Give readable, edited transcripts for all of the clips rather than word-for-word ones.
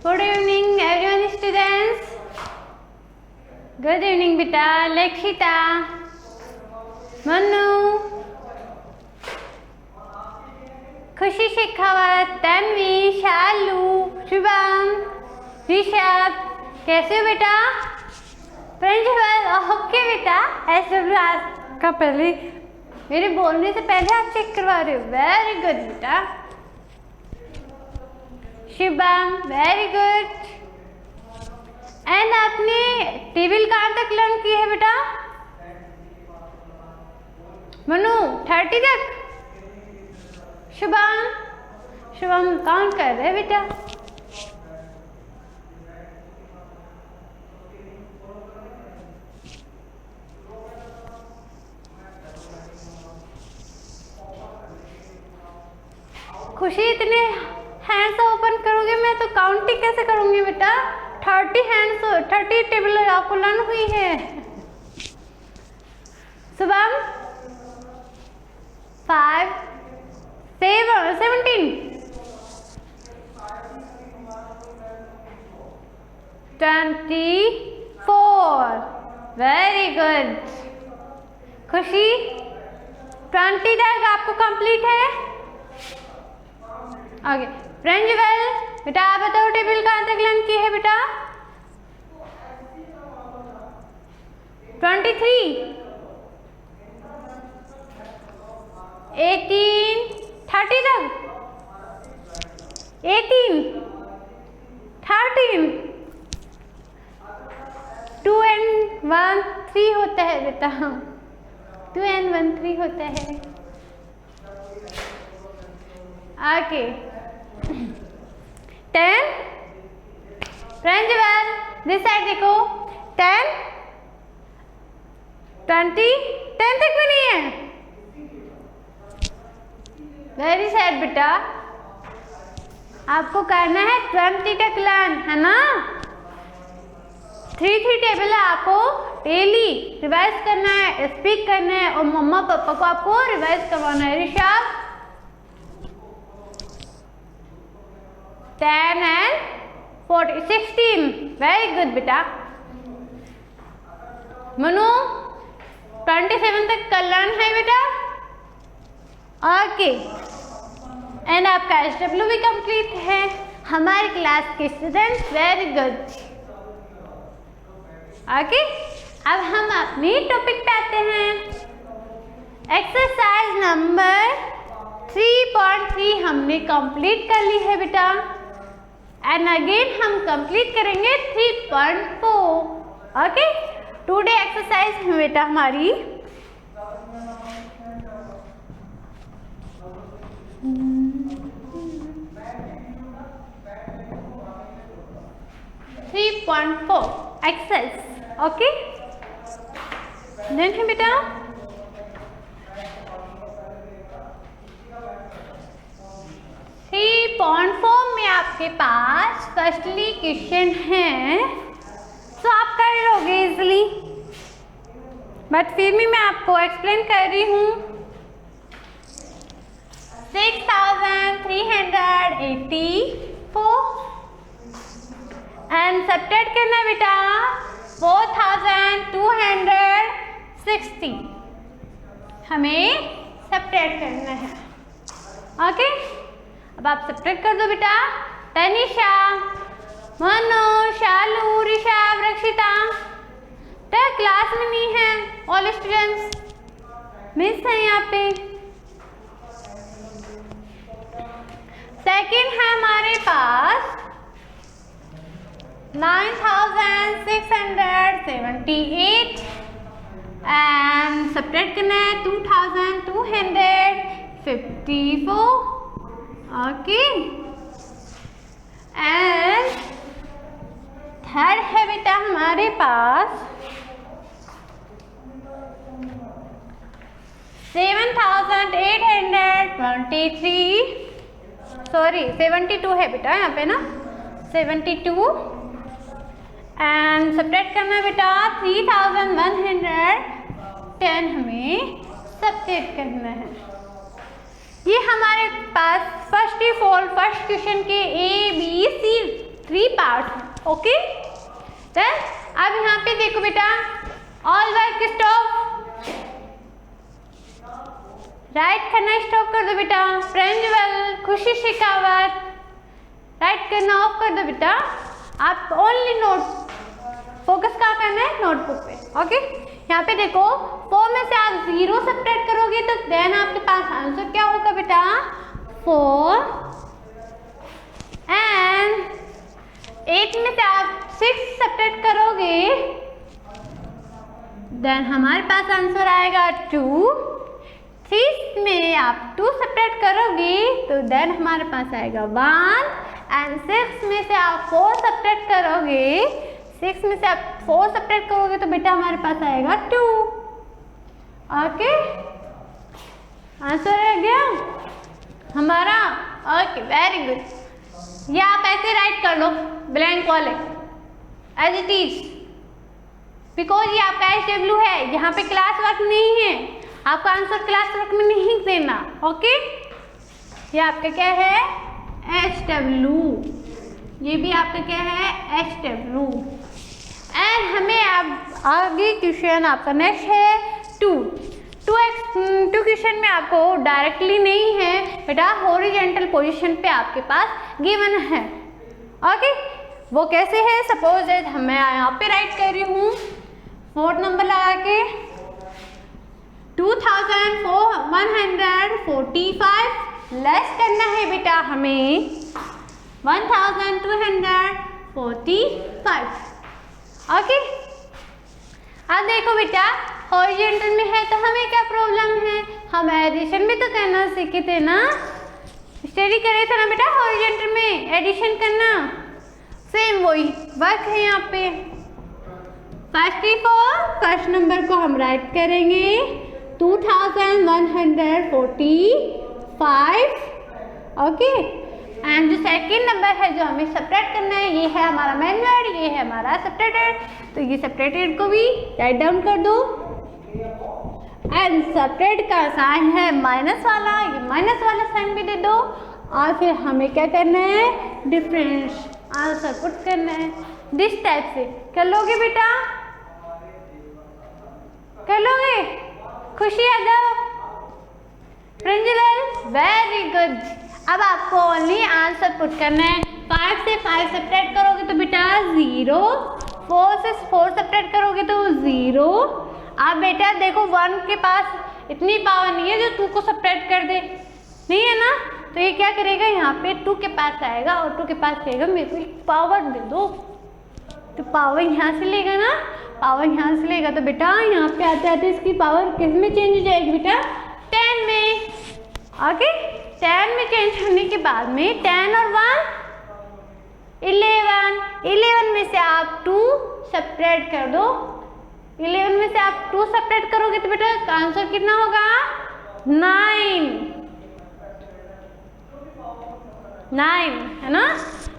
Good evening everyone students. Good evening बेटा. Lakshita, Manu, खुशी शेखावत, तन्वी, शालू, शुभम, ऋषभ, कैसे हो बेटा? प्रिंसिपल, ओके बेटा. ऐसे आज का पहले मेरे बोलने से पहले आप चेक करवा रहे हो. वेरी गुड बेटा. Shivam, very good. एंड आपने टेबल कहाँ तक लर्न की है बेटा? मनु 30 तक. शुभम, शुभम काउंट कर रहे बेटा. खुशी इतने हैंड्स ओपन करोगे मैं तो काउंटिंग कैसे करूंगी बेटा? 30 टेबल आपको लर्न हुई है. शुभम 5 7 17 24. Very good. खुशी 20 तक आपको कंप्लीट है. आगे प्रिंसिपल बेटा आप बताओ टेबल कहाँ तक लर्न की है बेटा? 23 18 30 तक 18 13 2 and 1 3 होता है बेटा. 2 and 1 3 होता है. आगे 10 प्रिंसिपल दिस साइड देखो. 10 20 10 तक भी नहीं है. वेरी सैड बेटा. आपको करना है 20 तक लर्न है ना. 3 टेबल है आपको डेली रिवाइज करना है, स्पीक करना है और मम्मा पापा को आपको रिवाइज करवाना है. ऋषभ 10 and 40 16. वेरी गुड बेटा. मनु 27 तक का लर्न है बेटा. ओके एंड आपका SW भी कंप्लीट है. हमारे क्लास के स्टूडेंट्स वेरी गुड. ओके अब हम अपने टॉपिक पे आते हैं. एक्सरसाइज नंबर 3.3 हमने कंप्लीट कर ली है बेटा. एंड अगेन हम कंप्लीट करेंगे 3.4. ओके टुडे एक्सरसाइज है बेटा हमारी 3.4 एक्सरसाइज. ओके देन है बेटा 3.4 में आपके पास फर्स्टली क्वेश्चन है तो आप कर लोगे इजली, बट फिर भी मैं आपको एक्सप्लेन कर रही हूँ. 6384 एंड सब्ट्रैक्ट करना बेटा 4260. हमें सब्ट्रैक्ट करना है. ओके अब आप सब्ट्रैक्ट कर दो बेटा. तनिषा, मनु, शालू, ऋषभ, रक्षिता तो क्लास में नहीं है. ऑल स्टूडेंट्स मिस है यहाँ पे. सेकंड है हमारे पास 9678 एंड सब्ट्रैक्ट करना है 2254. ओके एंड थर्ड है बेटा हमारे पास 7823 सॉरी 72 है बेटा यहाँ पे ना 72 एंड सब्ट्रैक्ट करना है बेटा 3110 हमें सब्ट्रैक्ट करना है. ये हमारे पास फर्स्ट क्वेश्चन के A B C 3 पार्ट्स हैं, ओके। देन अब यहाँ पे देखो बेटा, ऑल वर्क स्टॉप, राइट करना स्टॉप कर दो बेटा। प्रिंसिपल खुशी शेखावत, राइट करना ऑफ कर दो बेटा। आप ओनली नोट फोकस कहाँ करना है, नोटबुक पे, ओके। यहाँ पे देखो 4 में से आप 0 सब्ट्रैक्ट करोगे तो देन आपके पास आंसर क्या होगा बेटा, 4। एंड 8 में से आप 6 सब्ट्रैक्ट करोगे देन हमारे पास आंसर आएगा 2। 3 में आप 2 सब्ट्रैक्ट करोगे तो देन हमारे पास आएगा 1। एंड 6 में से आप 4 सब्ट्रैक्ट करोगे, 6 में से आप 4 सब्ट्रैक्ट करोगे तो बेटा हमारे पास आएगा 2, ओके। आंसर आ गया हमारा, ओके, वेरी गुड। ये आप ऐसे राइट कर लो ब्लैंक वाले एज इट इज, बिकॉज ये आपका SW है, यहाँ पे क्लास वर्क नहीं है, आपका आंसर क्लास वर्क में नहीं देना, ओके। ये आपका क्या है, SW, ये भी आपका क्या है, SW। एंड हमें अब आगे क्वेश्चन आपका नेक्स्ट है 2 क्वेश्चन में आपको डायरेक्टली नहीं है बेटा, हॉरिजॉन्टल पोजीशन पे आपके पास गिवन है, ओके। वो कैसे है, सपोज मैं यहाँ पे राइट कर रही हूँ 4 नंबर लगा के 2145 लेस करना है बेटा हमें 1245, ओके। अब देखो बेटा, हॉरिजॉन्टल में है तो हमें क्या प्रॉब्लम है, हम एडिशन भी तो करना सीखे थे ना, स्टडी करे थे ना बेटा हॉरिजॉन्टल में एडिशन करना, सेम वही वर्क है यहाँ पे। फर्स्ट नंबर को हम राइट करेंगे 2145, ओके। एंड जो सेकेंड नंबर है जो हमें सब्ट्रैक्ट करना है, ये है हमारा मैन्युअल, ये है हमारा सब्ट्रैक्टेड, तो ये सब्ट्रैक्टेड को भी राइट डाउन कर दो। एंड सब्ट्रैक्ट का साइन है माइनस वाला, ये माइनस वाला साइन भी दे दो। और फिर हमें क्या करना है, डिफरेंस आंसर पुट करना है दिस टाइप से। कर लोगे बेटा, कर लोगे, खुशी आ जाओ प्रिंसिपल, वेरी गुड। अब आपको ओनली आंसर पुट करना है। 5 से 5 सब्ट्रैक्ट करोगे तो बेटा 0, 4 से 4 सब्ट्रैक्ट करोगे तो 0। अब बेटा देखो 1 के पास इतनी पावर नहीं है जो 2 को सब्ट्रैक्ट कर दे, नहीं है ना, तो ये क्या करेगा, यहाँ पे 2 के पास आएगा और 2 के पास कहेगा मेरे को एक पावर दे दो, तो पावर यहाँ से लेगा ना, पावर यहाँ से लेगा तो बेटा यहाँ पे आते आते इसकी पावर किस में चेंज हो जाएगी बेटा, 10 में, ओके। 10 में चेंज होने के बाद में 10 और 1 11 में से आप 2 सब्ट्रैक्ट कर दो। 11 में से आप 2 सब्ट्रैक्ट करोगे तो बेटा आंसर कितना होगा, 9 है ना।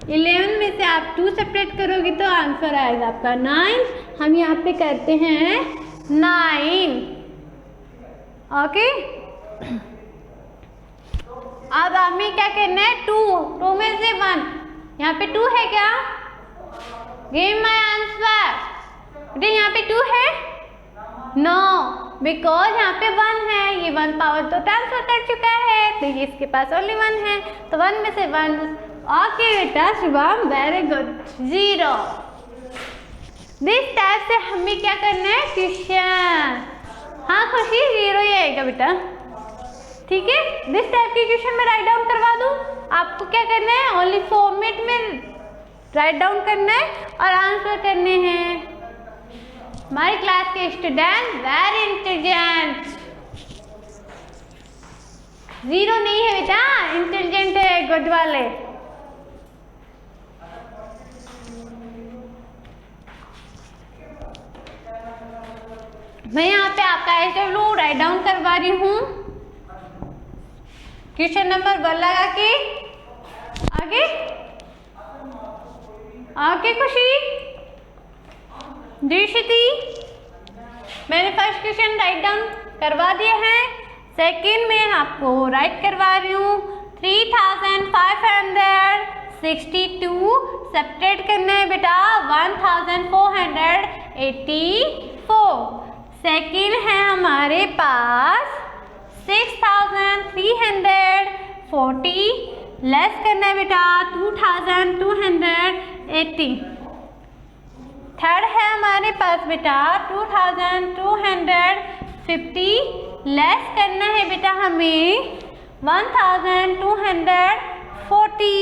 11 में से आप 2 सब्ट्रैक्ट करोगे तो आंसर आएगा आपका 9। हम यहाँ पे करते हैं 9, ओके। अब हमें क्या करना है, 2 में से 1, यहाँ पे 2 है क्या, गिव माय आंसर, बेटा यहाँ पे 2 है, नो, बिकॉज यहाँ पे 1 है, ये 1 पावर तो ट्रांसफर कर चुका है तो ये इसके पास ओनली 1 है, तो 1 में से 1, ओके बेटा Shubham, very good, 0। This type से हमें क्या करना है क्वेश्चन, हाँ खुशी 0 ही आएगा बेटा, ठीक है। दिस टाइप के क्वेश्चन में राइट डाउन करवा दूँ, आपको क्या करना है, ओनली फॉर्मेट में राइट डाउन करना है और आंसर करने हैं। हमारी क्लास के स्टूडेंट वेरी इंटेलिजेंट, 0 नहीं है बेटा, इंटेलिजेंट है, गुड वाले। मैं यहाँ पे आपका SW राइट डाउन करवा रही हूँ, क्वेश्चन नंबर 1 लगा के आगे, ओके खुशी, दृष्टि, मैंने फर्स्ट क्वेश्चन राइट डाउन करवा दिए हैं, सेकंड में आपको राइट करवा रही हूँ 3562 सब्ट्रैक्ट करना है बेटा 1484। सेकेंड है हमारे पास 6340, लेस करना है बेटा 2280। थर्ड है हमारे पास बेटा 2250, लेस करना है बेटा हमें 1240।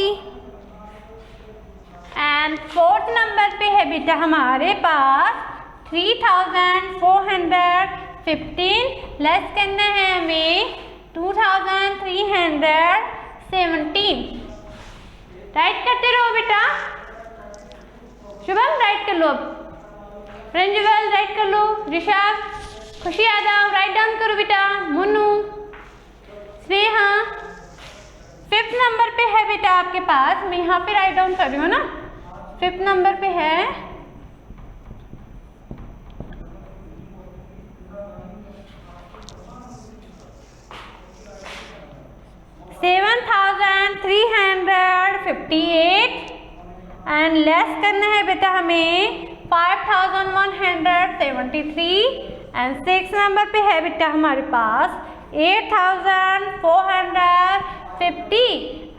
एंड फोर्थ नंबर पे है बेटा हमारे पास 3415, लेस करना है हमें 2317। राइट करते रहो बेटा। शुभम राइट कर लो, प्रिंसिपल राइट कर लो, ऋषभ, खुशी यादव राइट डाउन करो बेटा, मुन्नू, स्नेहा। फिफ्थ नंबर पे है बेटा आपके पास, मैं यहाँ पे राइट डाउन कर रही हूँ ना, फिफ्थ नंबर पे है 7358 एंड लेस करना है बेटा हमें 5173। एंड सिक्स नंबर पे है बेटा हमारे पास 8450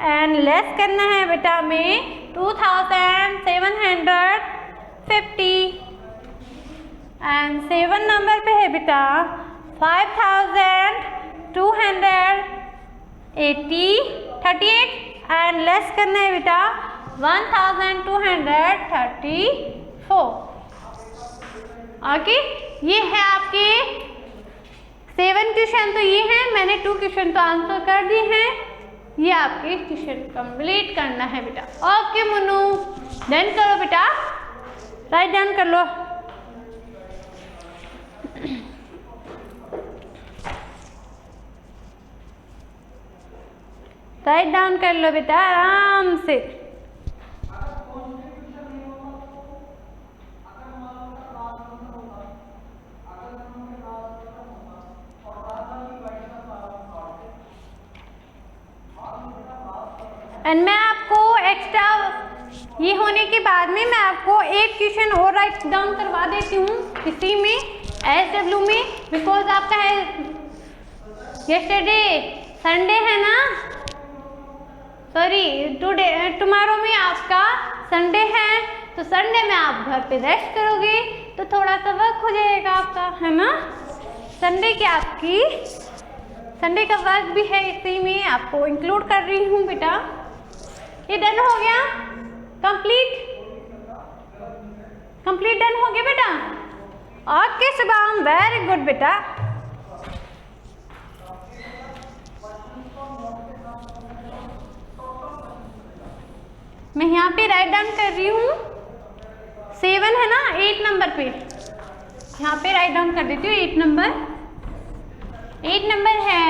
एंड लेस करना है बेटा हमें 2750। एंड सेवन नंबर पे है बेटा 5238 एंड लेस करना है बेटा 1234। ओके, ये है आपके 7 क्वेश्चन, तो ये हैं, मैंने 2 क्वेश्चन तो आंसर कर दिए हैं, ये आपके क्वेश्चन कंप्लीट करना है बेटा। ओके मुन्नू, डन करो बेटा, राइट डन कर लो। राइट डाउन कर लो बेटा आराम से। एंड मैं आपको एक्स्ट्रा ये होने के बाद में मैं आपको एक क्वेश्चन और राइट डाउन करवा देती हूँ इसी में SW में, बिकॉज आपका है यस्टरडे संडे है ना, सॉरी टुमारो में आपका संडे है, तो संडे में आप घर पे रेस्ट करोगे तो थोड़ा सा वर्क हो जाएगा आपका, है ना। संडे की आपकी संडे का वर्क भी है, इसी में आपको इंक्लूड कर रही हूँ बेटा। ये डन हो गया, कंप्लीट डन हो गया बेटा। ओके शुभम, वेरी गुड बेटा। मैं यहाँ पे राइट डाउन कर रही हूँ 7 है ना, 8 नंबर पे यहाँ पे राइट डाउन कर देती हूँ 8 नंबर है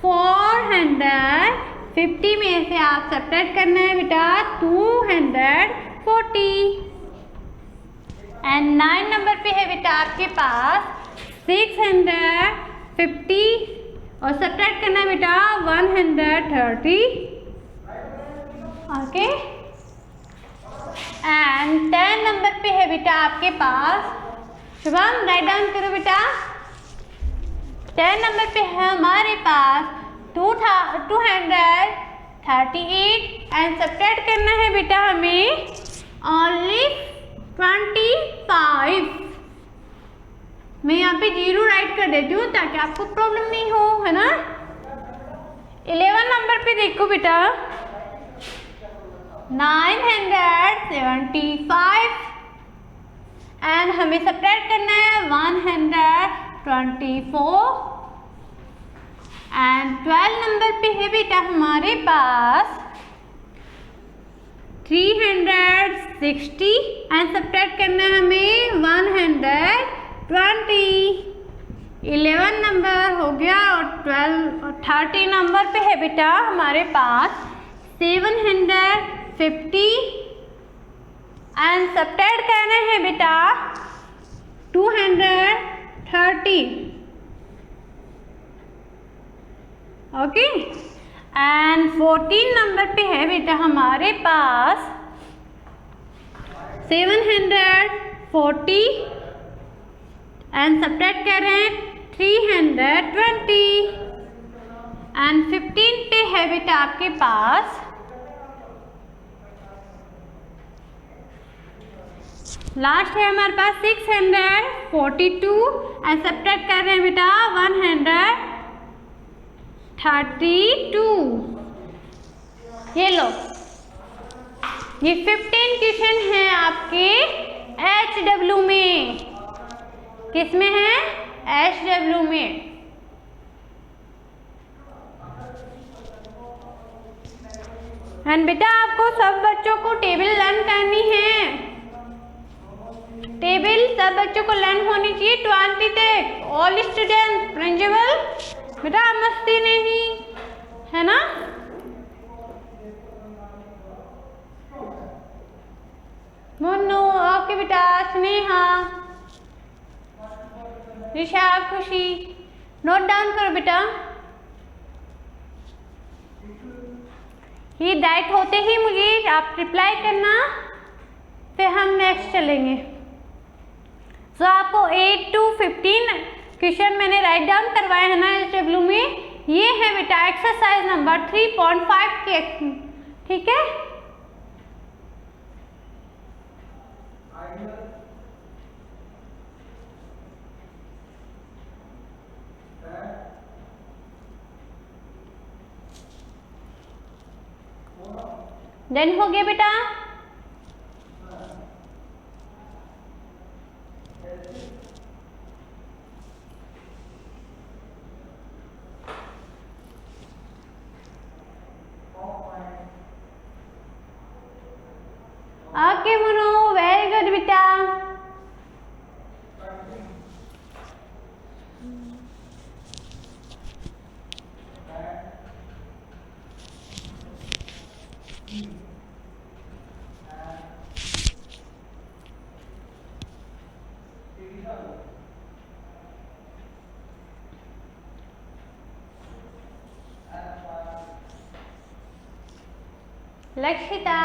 450 में से आप सब्ट्रैक्ट करना है बेटा 240। एंड 9 नंबर पे है बेटा आपके पास 650 और सब्ट्रैक्ट करना है बेटा 130। ओके, एंड 10 नंबर पे है बेटा आपके पास, शुभम राइट डाउन करो बेटा। 10 नंबर पे है हमारे पास 238 एंड सब्ट्रैक्ट करना है बेटा हमें ओनली 25। मैं यहाँ पे 0 राइट कर देती हूँ ताकि आपको प्रॉब्लम नहीं हो, है ना। 11 नंबर पे देखो बेटा 975 एंड हमें सब्ट्रैक्ट करना है 124। एंड 12 नंबर पे है बेटा हमारे पास 360 एंड सब्ट्रैक्ट करना है हमें 120। 11 नंबर हो गया और 30 नंबर पे है बेटा हमारे पास 750 एंड सब्ट्रैक्ट करना है बेटा 230। ओके, एंड 14 नंबर पे है बेटा हमारे पास 740 एंड सब्ट्रैक्ट कर रहे हैं 320 एंड 15 पे है बेटा आपके पास लास्ट है हमारे पास 642 एंड सब्ट्रैक्ट कर रहे हैं बेटा 132। ये लो, ये 15 क्वेश्चन हैं आपके HW में। किस में है? HW में। एंड बेटा आपको सब बच्चों को टेबल लर्न करनी है। टेबल सब बच्चों को लर्न होनी चाहिए 20 तक। ऑल स्टूडेंट प्रिंसिपल बेटा मस्ती नहीं है ना। मोनू ओके बेटा, स्नेहा, ऋषभ, खुशी नोट डाउन करो बेटा। ये डाइट होते ही मुझे आप रिप्लाई करना, फिर हम नेक्स्ट चलेंगे। तो आपको 8 to 15 क्वेश्चन मैंने राइट डाउन करवाए हैं ना HW में। ये है बेटा एक्सरसाइज नंबर 3.5 के, ठीक है। डन हो गया बेटा। ओके मोनो, वेरी गुड बेटा। लक्षिता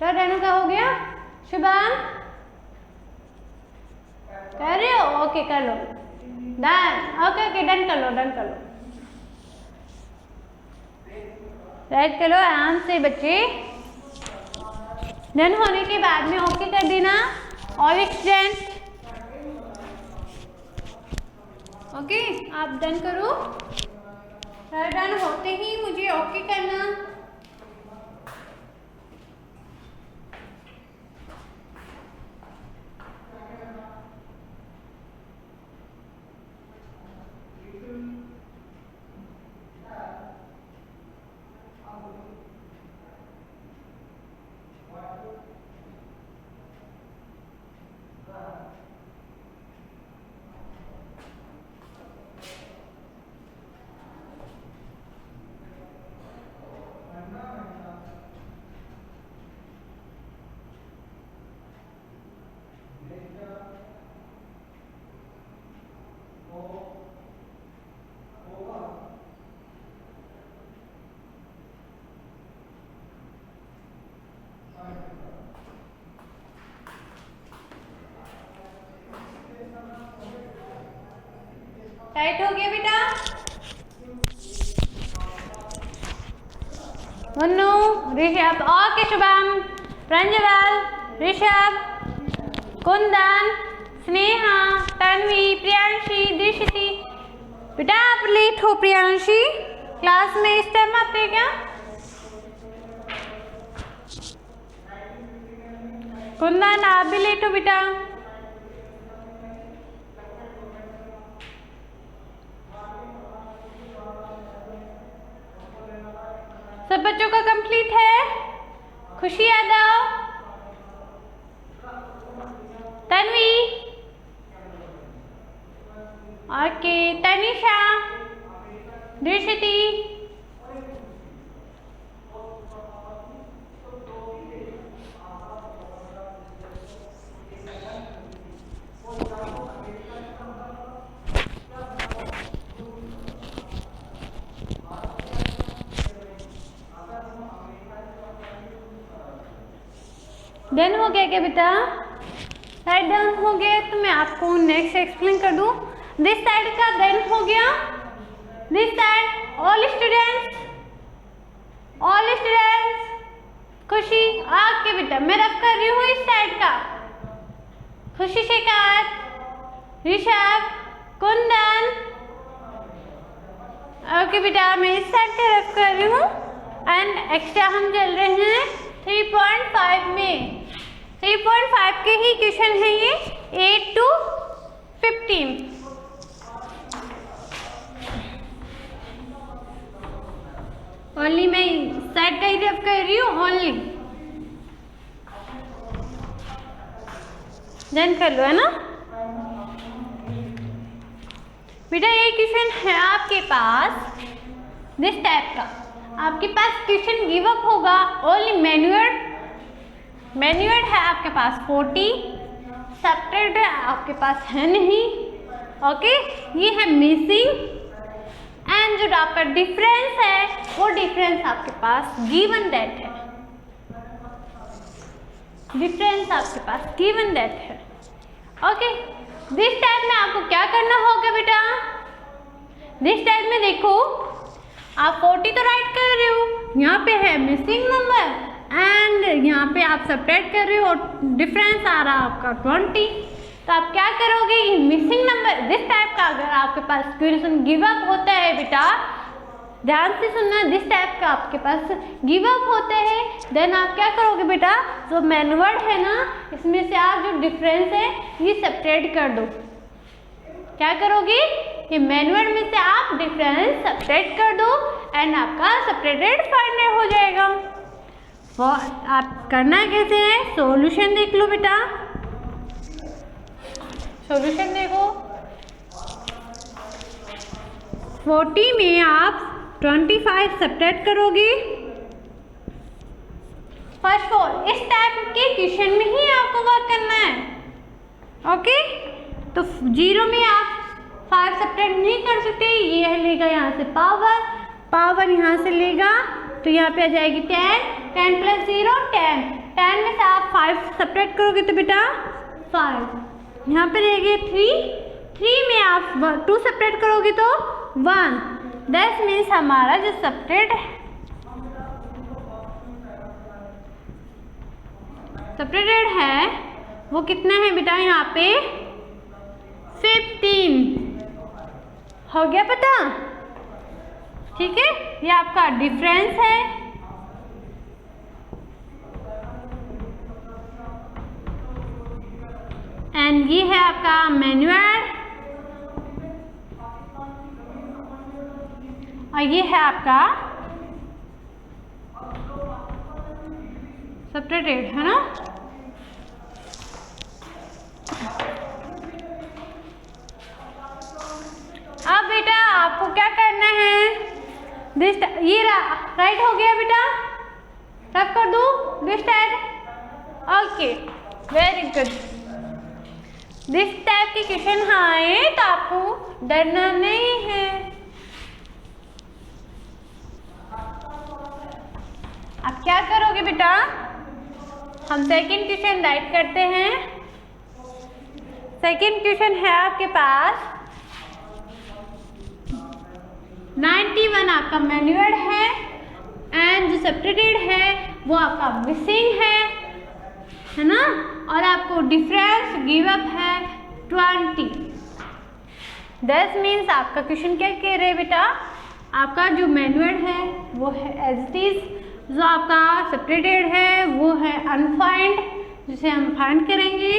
तो डन का हो गया। शुभम कर रहे हो? ओके कर लो, डन। ओके ओके डन कर लो, डन कर लो, राइट कर लो आराम से बच्चे। डन होने के बाद में ओके कर देना और स्टूडेंट। ओके आप डन करो, डन होते ही मुझे ओके करना। राइट हो गया बेटा। मन्नू, ऋषभ, ओके शुभम, प्रंजवल, ऋषभ, कुंदन, स्नेहा, तन्वी, प्रियांशी, दृष्टि। बेटा आप लेट हो प्रियांशी, क्लास में इस टाइम आते हैं क्या? कुंदन आप भी लेट हो बेटा। सब बच्चों का कंप्लीट है? खुशी यादव, तन्वी, ओके, तनिषा, दृष्टि, डन हो गया क्या बेटा? राइट डाउन हो गया तो मैं आपको नेक्स्ट एक्सप्लेन कर दूं। दिस साइड का डन हो गया। दिस साइड ऑल स्टूडेंट्स खुशी आके बेटा मैं रब कर रही हूँ इस साइड का। खुशी शिकायत, ऋषभ, कुंदन। ओके बेटा मैं इस साइड का रब कर रही हूँ। एंड एक्स्ट्रा हम चल रहे हैं 3.5 में। 3.5 के ही क्वेश्चन है ये 8 to 15। ओनली मैं साइड का ही रब कर रही हूँ ओनली। डन कर लो है ना बेटा। ये क्वेश्चन है आपके पास दिस टाइप का। आपके पास क्वेश्चन गिव अप होगा ओनली मैन्युअल है आपके पास 40, सब्ट्रैक्ट आपके पास है नहीं। ओके ये है मिसिंग एंड जो आपका डिफरेंस है वो डिफरेंस आपके पास गिवन दैट है। डिफरेंस आपके पास गिवन दैट है। ओके दिस टाइप में आपको क्या करना होगा बेटा? दिस टाइप में देखो आप 40 तो राइट कर रहे हो, यहाँ पे है मिसिंग नंबर एंड यहाँ पे आप सब्ट्रैक्ट कर रहे हो और डिफरेंस आ रहा है आपका 20। तो आप क्या करोगे? ये मिसिंग नंबर दिस टाइप का अगर आपके पास क्वेश्चन गिव अप होता है बेटा, ध्यान से सुनना, दिस टाइप का आपके पास गिव अप होते हैं देन आप क्या करोगे बेटा? जो मैनुअल है ना इसमें से आप जो डिफरेंस है ये सब्ट्रैक्ट कर दो। क्या करोगे? ये मैनुअल में से आप डिफरेंस सब्ट्रैक्ट कर दो एंड आपका सब्ट्रैक्टेड फाइंड हो जाएगा। वो आप करना कैसे है? सॉल्यूशन देख लो बेटा। सॉल्यूशन देखो 40 में आप 25 सब्ट्रैक्ट करोगे। फर्स्ट ऑफ ऑल इस टाइप के क्वेश्चन में ही आपको वर्क करना है। ओके तो 0 में आप 5 सब्ट्रैक्ट नहीं कर सकते। ये लेगा यहाँ से पावर यहाँ से लेगा तो यहाँ पे आ जाएगी 10 प्लस 0 10। 10 में से आप 5 सब्ट्रैक्ट करोगे तो बेटा 5। यहाँ पे रहेगी 3 में आप 2 सब्ट्रैक्ट करोगे तो 1। 10 मीन्स हमारा जो सब्ट्रैक्टेड है वो कितना है बेटा? यहाँ पे 15 हो गया पता? ठीक है ये आपका डिफरेंस है। एंड ये है आपका मैनुअल और ये है आपका सब्ट्रैक्टेड है ना। अब बेटा आपको क्या करना है? ये राइट हो गया बेटा, रफ कर दूं this type. Okay very good. This type के क्वेश्चन आए तो आपको डरना नहीं है। आप क्या करोगे बेटा? हम सेकंड क्वेश्चन राइट करते हैं। सेकंड क्वेश्चन है आपके पास 91 आपका मैन्युअल है एंड जो सब्ट्रैक्टेड है वो आपका मिसिंग है ना। और आपको डिफरेंस गिव अप है 20। 10 मीन्स आपका क्वेश्चन क्या कह रहे हैं बेटा? आपका जो मैनुअल है वो है एज इट इज, जो आपका सब्ट्रैक्टेड है वो है अनफाइंड, जिसे हम फाइंड करेंगे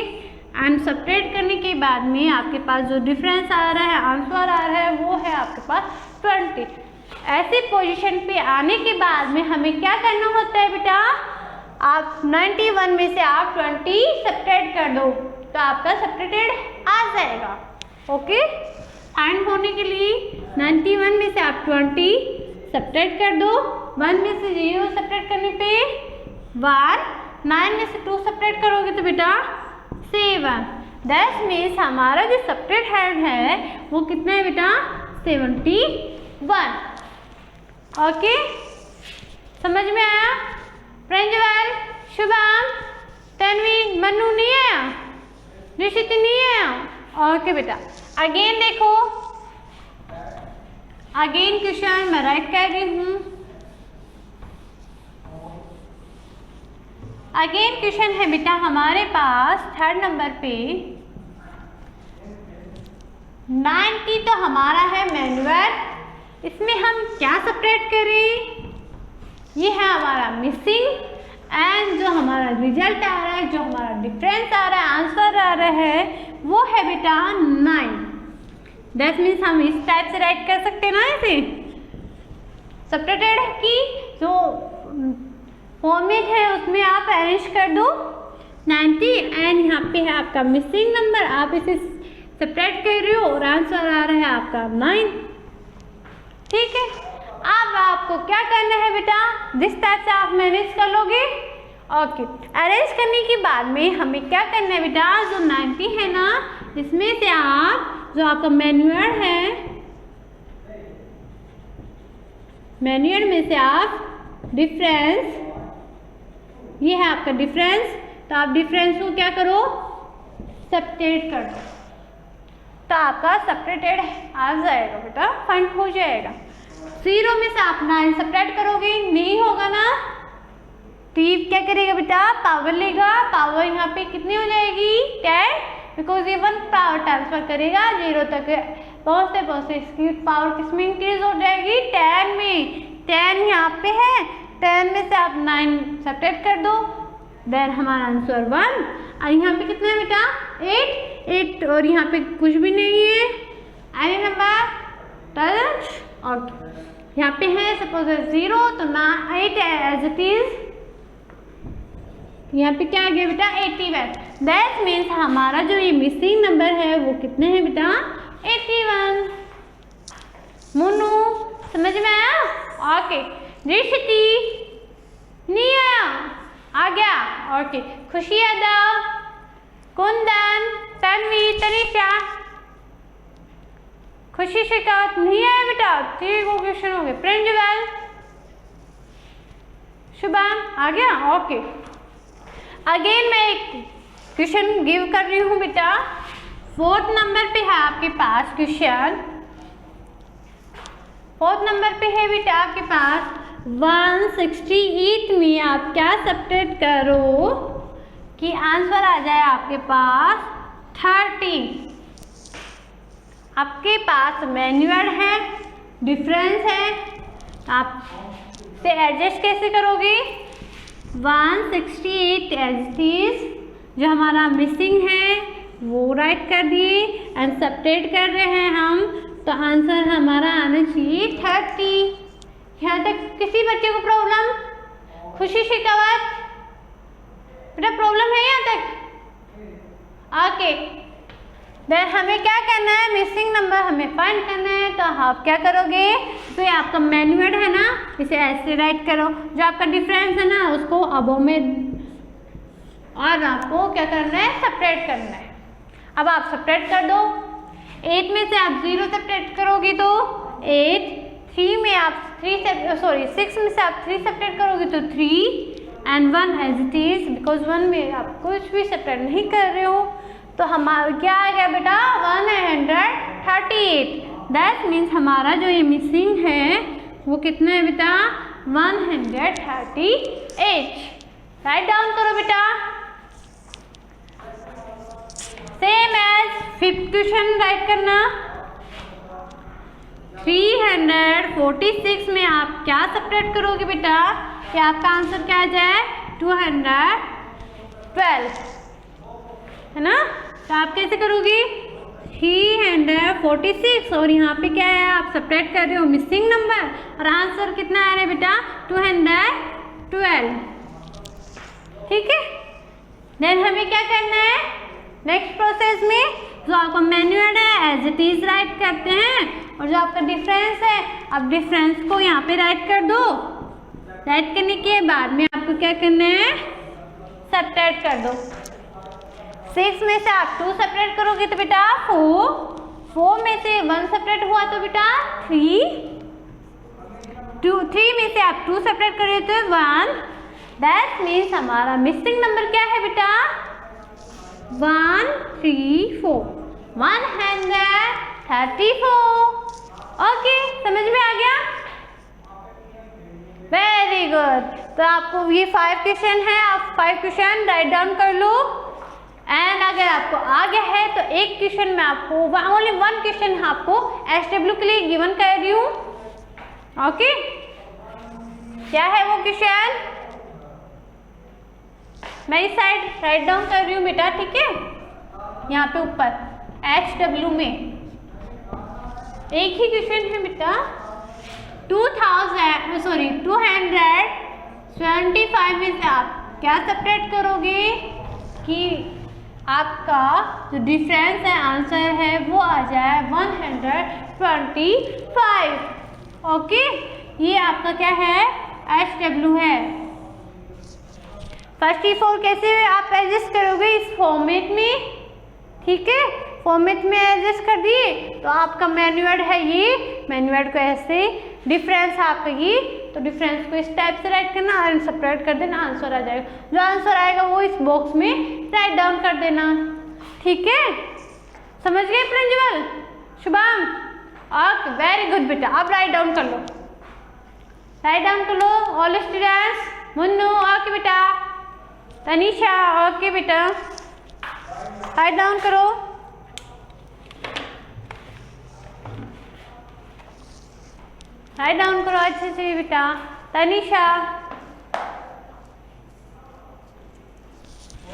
एंड सब्ट्रैक्ट करने के बाद में आपके पास जो डिफरेंस आ रहा है, आंसर आ रहा है वो है आपके पास 20। ऐसी पोजीशन पे आने के बाद में हमें क्या करना होता है बेटा? आप 91 में से आप 20 सब्ट्रैक्ट कर दो तो आपका सब्ट्रैक्टेड आ जाएगा। ओके फाइंड होने के लिए 91 में से आप 20 सब्ट्रैक्ट कर दो। 1 में से 0 सब्ट्रैक्ट करने पे 1, 9 में से 2 सब्ट्रैक्ट करोगे तो बेटा 7। 10 में हमारा जो सब्ट्रैक्ट है वो कितना है बेटा? 71। ओके समझ में आया? प्रंजवल, शुभम, तन्वी, मन्नू नहीं आया, ऋषिति नहीं आया। ओके बेटा, अगेन देखो, अगेन क्वेश्चन मैं राइट कर रही हूँ। अगेन क्वेश्चन है बेटा हमारे पास 3rd नंबर पे 90 तो हमारा है मैनुअल, इसमें हम क्या सेपरेट करें? ये है हमारा मिसिंग एंड जो हमारा रिजल्ट आ रहा है, जो हमारा डिफरेंस आ रहा है, आंसर आ रहा है, वो है बेटा 9। दैट मीन्स हम इस टाइप से राइट कर सकते हैं ना, ऐसे सेपरेटेड की जो फॉर्मेट है उसमें आप अरेंज कर दो 90 एंड यहाँ पे है आपका मिसिंग नंबर, आप इसे सेपरेट कर रहे हो और आंसर आ रहा है आपका 9। ठीक है, अब आपको क्या करना है बेटा, जिस टाइप से आप मैनेज कर लोगे। ओके, अरेंज करने के बाद में हमें क्या करना है बेटा, जो 90 है ना, इसमें से आप जो आपका मैनुअल है, मैनुअल में से आप डिफरेंस, ये है आपका डिफरेंस, तो आप डिफरेंस को क्या करो, सेपरेट कर दो, तो आपका सेपरेटेड आ जाएगा बेटा, फाइंड हो जाएगा। 0 में से आप 9 सेपरेट करोगे, नहीं होगा ना, तो ये क्या करेगा बेटा, पावर लेगा, पावर यहाँ पे कितनी हो जाएगी 10, बिकॉज ये 1 पावर ट्रांसफर करेगा 0 तक पहुँचते पहुँचते इसकी पावर किस में इंक्रीज हो जाएगी, 10 में। 10 यहाँ पे है, 10 में से आप 9 सेपरेट कर दो, देन हमारा आंसर 1। और यहाँ पे कितना है बेटा 8 और यहाँ पे कुछ भी नहीं है, एनी नंबर टच। और यहाँ पे है सपोज 0, तो ना 8 एज इट इज, यहाँ पे क्या आ गया बेटा 81। दैट मीन्स हमारा जो ये मिसिंग नंबर है वो कितने हैं बेटा 81। मुन्नू समझ में आया? ओके, ऋषिति नहीं आया, आ गया। ओके, खुशी यादव, कुंदन, तन्वी, तनिषा, खुशी शिकायत नहीं आया बेटा, 3 क्वेश्चन हो गए। प्रिंजवल, शुभम आ गया। ओके, अगेन मैं एक क्वेश्चन गिव कर रही हूँ बेटा, 4th नंबर पे है आपके पास क्वेश्चन, 4th नंबर पे है बेटा आपके पास 168 में आप क्या सब्ट्रैक्ट करो कि आंसर आ जाए आपके पास 30। आपके पास मैनुअल है, डिफरेंस है, आप से एडजस्ट कैसे करोगे? 168 एज इट इज, जो हमारा मिसिंग है वो राइट कर दिए एंड सब्ट्रैक्ट कर रहे हैं हम, तो आंसर हमारा आना चाहिए 30। यहाँ तक किसी बच्चे को प्रॉब्लम? खुशी शिकावत बेटा प्रॉब्लम है यहाँ तक? ओके, देन हमें क्या करना है, मिसिंग नंबर हमें फाइंड करना है, तो आप क्या करोगे, तो ये आपका मैनुअल है ना, इसे ऐसे राइट करो, जो आपका डिफरेंस है ना उसको अबो में, और आपको क्या करना है, सेपरेट करना है। अब आप सेपरेट कर दो, 8 में से आप 0 सेपरेट करोगे तो 8, 3 में आप 6 में से आप 3 सेपरेट करोगे तो 3 and 1 as it is, because 1 में आप कुछ भी सेपरेट नहीं कर रहे हो, तो हमारा क्या आ गया बेटा 138। दैट मीन्स हमारा जो ये मिसिंग है वो कितना है बेटा 138। राइट डाउन करो बेटा। Same as 5th question right करना, 346 में आप क्या सेपरेट करोगे बेटा कि आपका आंसर क्या आ जाए 212, है ना? तो आप कैसे करोगे 346 और यहाँ पे क्या है, आप सेपरेट कर रहे हो मिसिंग नंबर और आंसर कितना आ रहा है बेटा 212। ठीक है, देन हमें क्या करना है नेक्स्ट प्रोसेस में, जो आपका मैनुअल है एज इट इज राइट करते हैं, और जो आपका डिफरेंस है अब डिफरेंस को यहाँ पे राइट कर दो। राइट करने के बाद में आपको क्या करना है, सेपरेट कर दो। 6 में से आप 2 सेपरेट करोगे तो बेटा 4 में से 1 सेपरेट हुआ तो बेटा 3 में से आप 2 सेपरेट करोगे तो 1 दैट मीन्स हमारा मिसिंग नंबर क्या है बेटा? 134, 134। ओके, समझ में आ गया? Very good. तो आपको ये 5 क्वेश्चन है, आप 5 क्वेश्चन राइट डाउन कर लो। एंड अगर आपको आ गया है तो एक क्वेश्चन में आपको ओनली 1 क्वेश्चन आपको SW के लिए गिवन कर रही हूँ। ओके, क्या है वो क्वेश्चन? मैं इस साइड राइट डाउन कर रही हूँ बेटा, ठीक है? यहाँ पे ऊपर HW में एक ही क्वेश्चन है बेटा। 225 में से आप क्या सब्ट्रैक्ट करोगे कि आपका जो डिफरेंस है, आंसर है, वो आ जाए 125। ओके, ये आपका क्या है? HW है। 54 कैसे आप एडजस्ट करोगे इस फॉर्मेट में? ठीक है, फॉर्मेट में एडजस्ट कर दिए तो आपका मैन्युअल है ये, मैन्युअल को ऐसे डिफरेंस आपका ये, तो डिफरेंस को इस टाइप से राइट करना और सब्ट्रैक्ट कर देना, आंसर आ जाएगा। जो आंसर आएगा वो इस बॉक्स में राइट डाउन कर देना। ठीक है, समझ गए principal? Shubham, okay, very good बेटा। अब राइट डाउन कर लो, राइट डाउन कर लो ऑल स्टूडेंट्स। मुन्नू, ओके बेटा। तनीषा, ओके बेटा, राइट डाउन करो। राइट डाउन करो अच्छे से बेटा। तनीषा,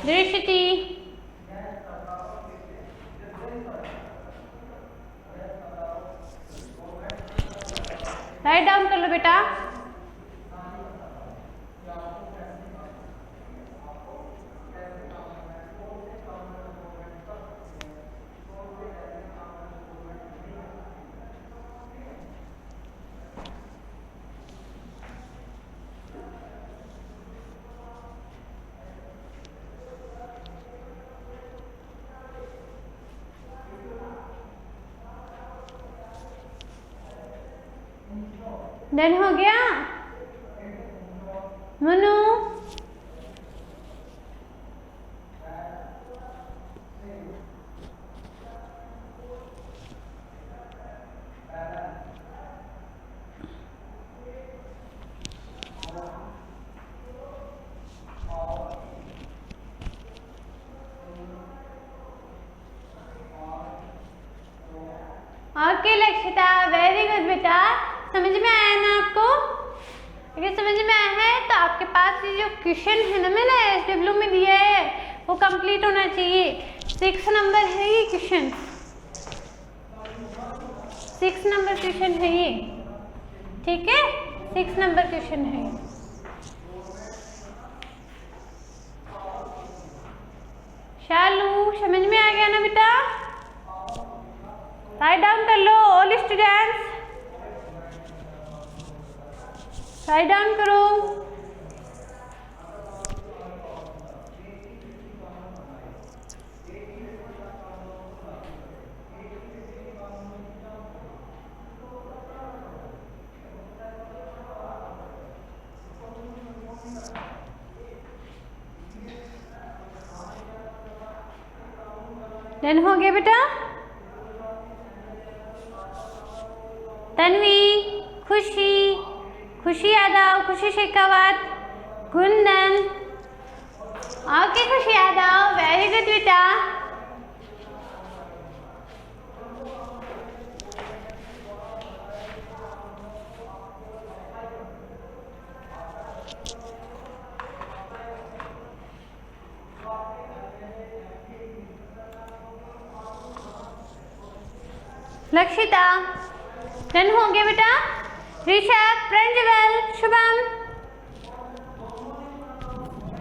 दृष्टि, राइट डाउन कर लो बेटा। डन हो गया Manu? Okay Lakshita, very good बेटा। समझ में आया ना आपको? अगर समझ में आया है तो आपके पास ये जो क्वेश्चन है ना मैंने SW में दिया है वो कंप्लीट होना चाहिए। 6 नंबर है ये क्वेश्चन, 6 नंबर क्वेश्चन है ये। ठीक है, 6 नंबर क्वेश्चन है। शालू, समझ में आ गया ना बेटा? राइट डाउन कर लो ऑल स्टूडेंट्स, राइट डाउन करो। डन हो गया बेटा? तन्वी, खुशी, खुशी यादव, खुशी शेखावत, गुंदन, ओके खुशी यादव, वेरी गुड बेटा। लक्षिता, डन हो गया बेटा? ऋषभ, प्रंजवल, शुभम,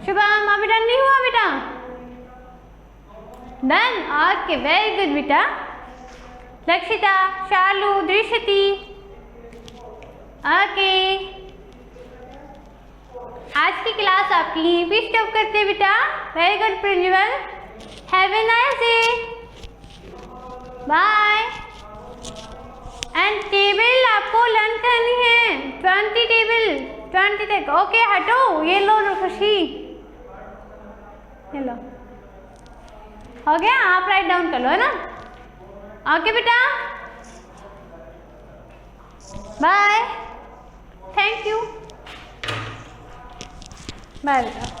शुभम अभी डन नहीं हुआ बेटा? डन, ओके वेरी गुड बेटा। लक्षिता, शालू, दृष्टि, ओके। आज की क्लास आपकी यहीं पे स्टॉप करते हैं बेटा। Very good principal, have a nice day, bye. And table आपको लर्न करनी है, 20 टेबल। 20 तक। ओके हटो, ये लो खुशी, ये लो, हो गया। आप राइट डाउन कर लो, है ना। ओके बेटा, बाय, थैंक यू, बाय बेटा।